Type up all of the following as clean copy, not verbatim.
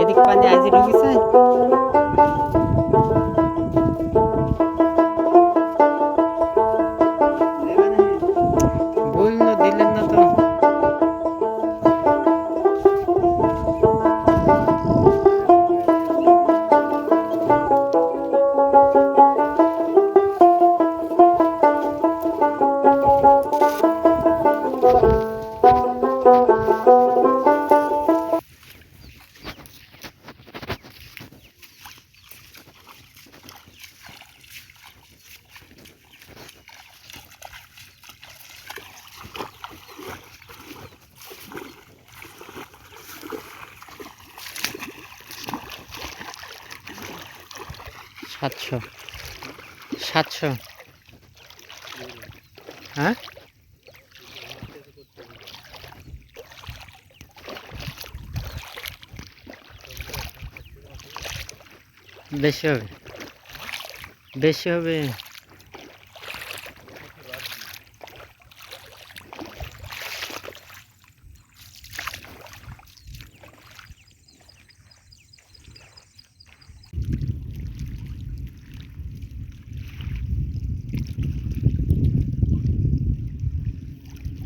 এদিক পানি আইজি ঢুকিছে। বলল দিলেন না তো। সাতশো 700। হ্যাঁ বেশি হবে, বেশি হবে।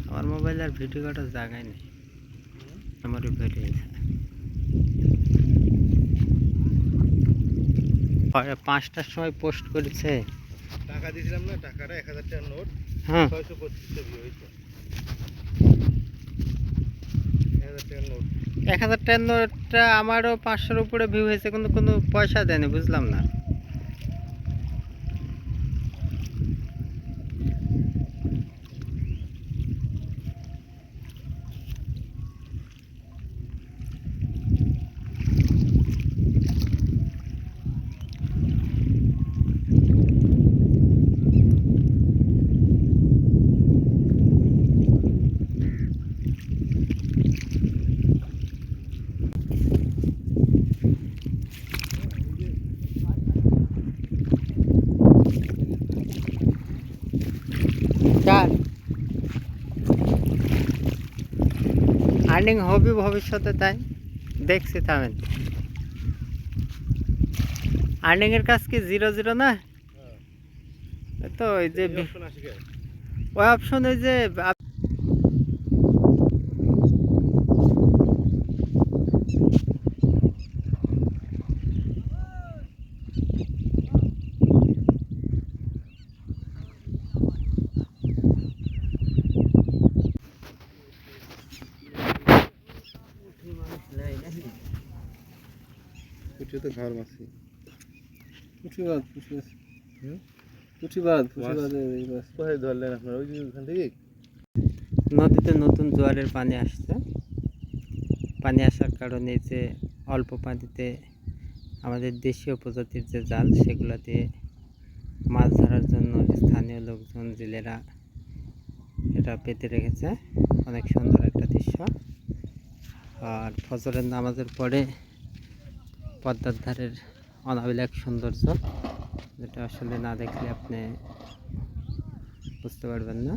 আমার মোবাইল আর ভিডিও করার জায়গায় নেই, আমার বেরিয়ে গেছে। 5টার সময় পোস্ট করেছে। টাকা দিয়েছিলাম না, টাকাটা 1000 টাকার নোট। হ্যাঁ 625 ভিউ হয়েছে। 1000 টাকার নোট। 1000 টাকার নোটটা আমারও 500-এর উপরে ভিউ হয়েছে, কিন্তু কোনো পয়সা দেয়নি, বুঝলাম না। চার আর্নিং হবে ভবিষ্যতে, তাই দেখছি। থামেন, আর্নিং এর কাজ কি 0-0 না? তো ওই যে ওই অপশন, ওই যে পুঁটি তো ঘর মাছি। কোথায় ধরলেন আপনারা? ওই যে ওখান থেকে? নদীতে নতুন জোয়ারের পানি আসছে। পানি আসার কারণে যে অল্প পানিতে আমাদের দেশীয় প্রজাতির যে জাল, সেগুলো দিয়ে মাছ ধরার জন্য স্থানীয় লোকজন, জেলেরা এটা পেতে রেখেছে। অনেক সুন্দর একটা দৃশ্য। আর ফজরের নামাজের পরে পদ্মার ধারের অনাবিল সৌন্দর্য, যেটা আসলে না দেখলে আপনি বুঝতে পারবেন না।